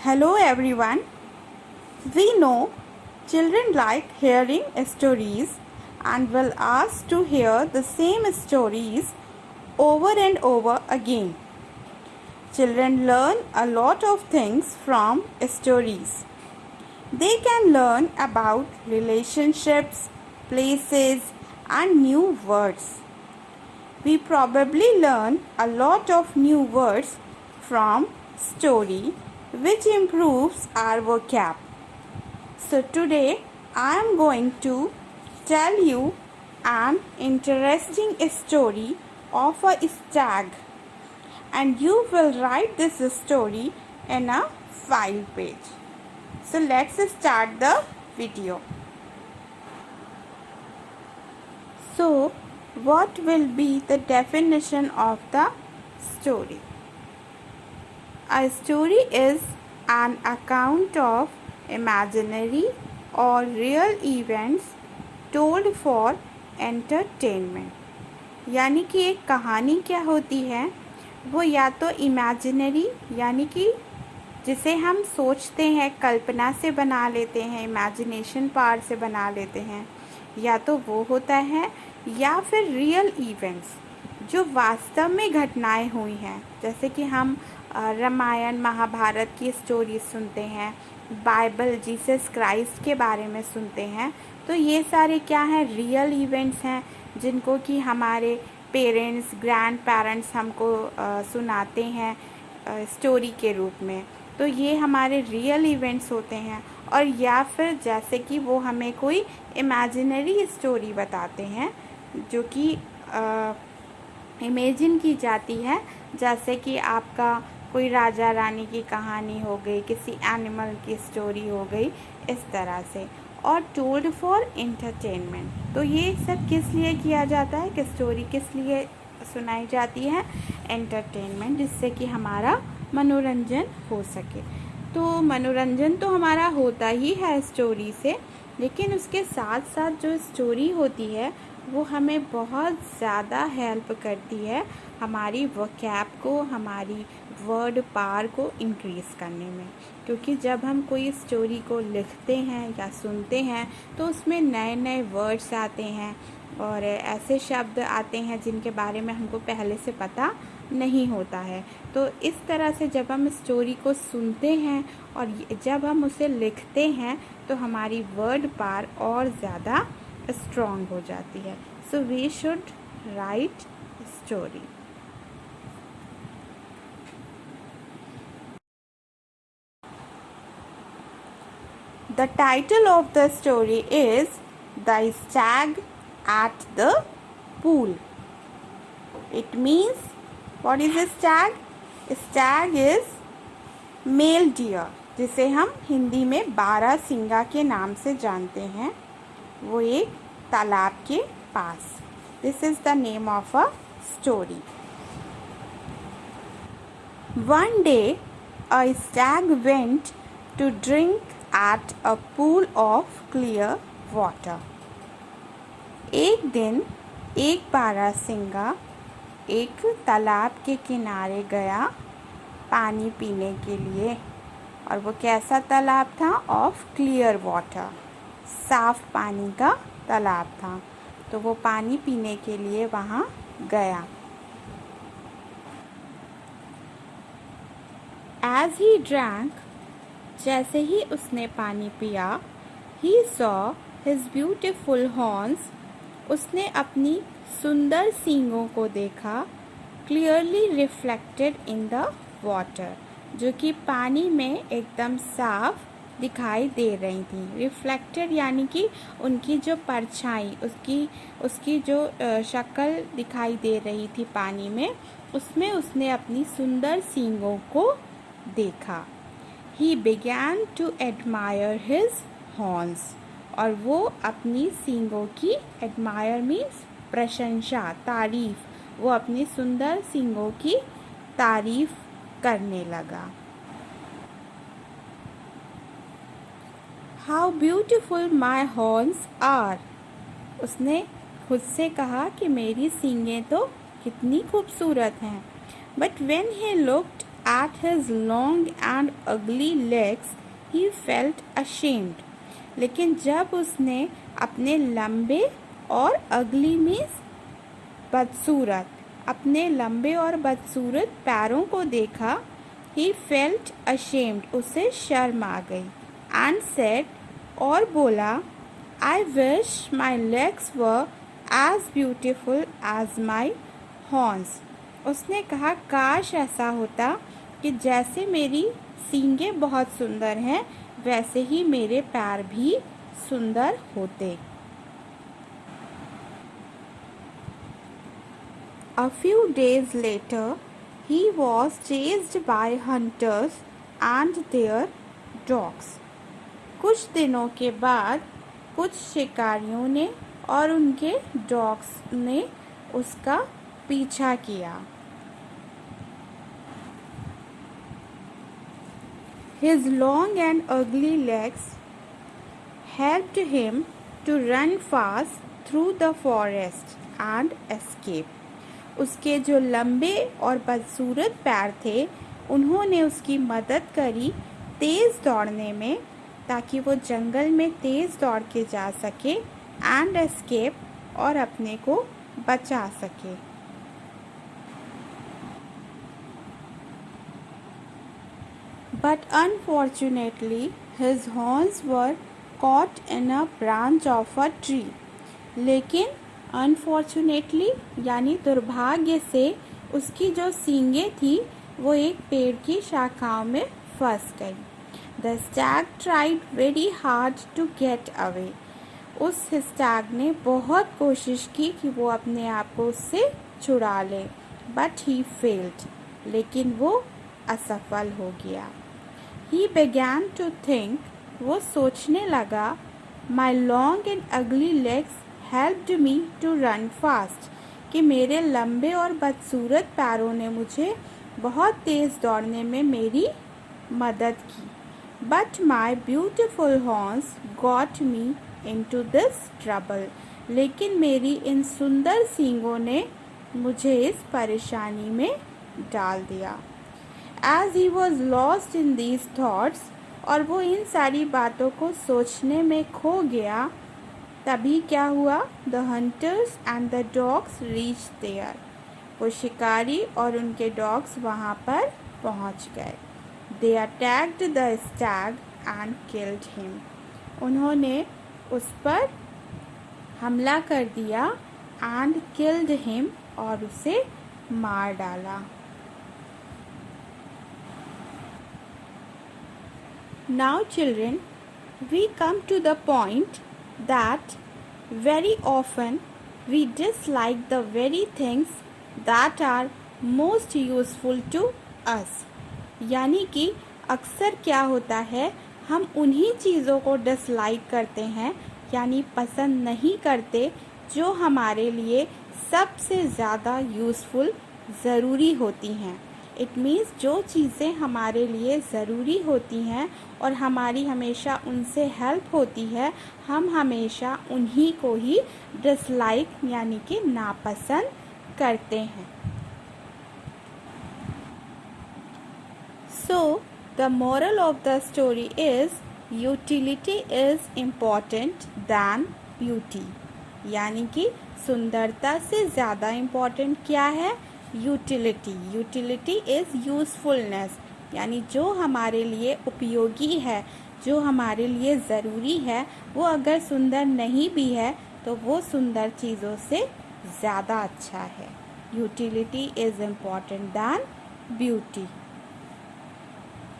Hello everyone. We know children like hearing stories and will ask to hear the same stories over and over again. Children learn a lot of things from stories. They can learn about relationships, places, and new words. We probably learn a lot of new words from story, which improves our vocab. So today I am going to tell you an interesting story of a stag, and you will write this story in a file page. So let's start the video. So what will be the definition of the story? A story is an account of imaginary or real events told for entertainment. यानी कि एक कहानी क्या होती है, वो या तो इमेजिनरी यानी कि जिसे हम सोचते हैं, कल्पना से बना लेते हैं, इमेजिनेशन पावर से बना लेते हैं, या तो वो होता है, या फिर रियल इवेंट्स जो वास्तव में घटनाएं हुई हैं। जैसे कि हम रामायण महाभारत की स्टोरी सुनते हैं, बाइबल जीसस क्राइस्ट के बारे में सुनते हैं, तो ये सारे क्या हैं, रियल इवेंट्स हैं जिनको कि हमारे पेरेंट्स ग्रैंड पेरेंट्स हमको सुनाते हैं स्टोरी के रूप में। तो ये हमारे रियल इवेंट्स होते हैं। और या फिर जैसे कि वो हमें कोई इमेजिनरी स्टोरी बताते हैं जो कि इमेजिन की जाती है, जैसे कि आपका कोई राजा रानी की कहानी हो गई, किसी एनिमल की स्टोरी हो गई, इस तरह से। और टोल्ड फॉर एंटरटेनमेंट, तो ये सब किस लिए किया जाता है, कि स्टोरी किस लिए सुनाई जाती है, एंटरटेनमेंट, जिससे कि हमारा मनोरंजन हो सके। तो मनोरंजन तो हमारा होता ही है स्टोरी से, लेकिन उसके साथ साथ जो स्टोरी होती है वो हमें बहुत ज़्यादा हेल्प करती है हमारी वोकैब को, हमारी वर्ड पावर को इंक्रीज़ करने में। क्योंकि जब हम कोई स्टोरी को लिखते हैं या सुनते हैं तो उसमें नए नए वर्ड्स आते हैं और ऐसे शब्द आते हैं जिनके बारे में हमको पहले से पता नहीं होता है। तो इस तरह से जब हम स्टोरी को सुनते हैं और जब हम उसे लिखते हैं तो हमारी वर्ड पावर और ज़्यादा स्ट्रॉन्ग हो जाती है। So we should write story. The title of the story is The Stag at the Pool. It means, what is a stag? Stag is male deer, जिसे हम हिंदी में बारहसिंगा के नाम से जानते हैं। वो एक तालाब के पास। This is the name of a story. One day, a stag went to drink at a pool of clear water. एक दिन एक बारहसिंगा एक तालाब के किनारे गया पानी पीने के लिए। और वो कैसा तालाब था? ऑफ क्लियर वाटर, साफ पानी का तालाब था। तो वो पानी पीने के लिए वहाँ गया। As he drank, जैसे ही उसने पानी पिया, he saw his beautiful horns, उसने अपनी सुंदर सींगों को देखा, clearly reflected in the water, जो कि पानी में एकदम साफ दिखाई दे रही थी। रिफ्लेक्टेड यानी कि उनकी जो परछाई, उसकी जो शक्ल दिखाई दे रही थी पानी में, उसमें उसने अपनी सुंदर सींगों को देखा। He began to admire his horns, और वो अपनी सींगों की, admire means प्रशंसा, तारीफ, वो अपनी सुंदर सींगों की तारीफ करने लगा। How beautiful my horns are, उसने खुद से कहा कि मेरी सींगें तो कितनी खूबसूरत हैं। But when he looked at his long and ugly legs, he felt ashamed. लेकिन जब उसने अपने लंबे और अगली मीन्स बदसूरत, अपने लंबे और बदसूरत पैरों को देखा, he felt ashamed, उसे शर्म आ गई, and said, और बोला, I wish my legs were as beautiful as my horns. उसने कहा काश ऐसा होता कि जैसे मेरी सींगें बहुत सुंदर हैं वैसे ही मेरे पैर भी सुंदर होते. A few days later, he was chased by hunters and their dogs. कुछ दिनों के बाद कुछ शिकारियों ने और उनके डॉग्स ने उसका पीछा किया. His long and ugly legs helped him to run fast through the forest and escape. उसके जो लंबे और बदसूरत पैर थे उन्होंने उसकी मदद करी तेज़ दौड़ने में ताकि वो जंगल में तेज़ दौड़ के जा सके एंड एस्केप और अपने को बचा सके. But unfortunately, his horns were caught in a branch of a tree. लेकिन unfortunately यानी दुर्भाग्य से उसकी जो सींगें थी वो एक पेड़ की शाखाओं में फंस गई. The stag tried very hard to get away. उस स्टैग ने बहुत कोशिश की कि वो अपने आप को उससे छुड़ा ले, but he failed. लेकिन वो असफल हो गया. He began to think. वो सोचने लगा, My long and ugly legs helped me to run fast. कि मेरे लंबे और बदसूरत पैरों ने मुझे बहुत तेज़ दौड़ने में मेरी मदद की. But my beautiful horns got me into this trouble. लेकिन मेरी इन सुंदर सींगों ने मुझे इस परेशानी में डाल दिया. As he was lost in these thoughts, और वो इन सारी बातों को सोचने में खो गया, तभी क्या हुआ? The hunters and the dogs reached there. वो शिकारी और उनके डॉग्स वहाँ पर पहुँच गए. They attacked the stag and killed him. उन्होंने उस पर हमला कर दिया and killed him और उसे मार डाला. Now children, we come to the point that very often we dislike the very things that are most useful to us. यानी कि अक्सर क्या होता है, हम उन्हीं चीज़ों को डिसलाइक करते हैं यानी पसंद नहीं करते जो हमारे लिए सबसे ज़्यादा यूज़फुल ज़रूरी होती हैं. इट मीन्स जो चीज़ें हमारे लिए ज़रूरी होती हैं और हमारी हमेशा उनसे हेल्प होती है, हम हमेशा उन्हीं को ही डिसलाइक यानी कि नापसंद करते हैं. So, the moral of the story is utility is important than beauty. यानी कि सुंदरता से ज़्यादा इम्पोर्टेंट क्या है? यूटिलिटी. यूटिलिटी इज़ यूज़फुलनेस, यानी जो हमारे लिए उपयोगी है, जो हमारे लिए ज़रूरी है, वो अगर सुंदर नहीं भी है तो वो सुंदर चीज़ों से ज़्यादा अच्छा है. Utility is important than beauty.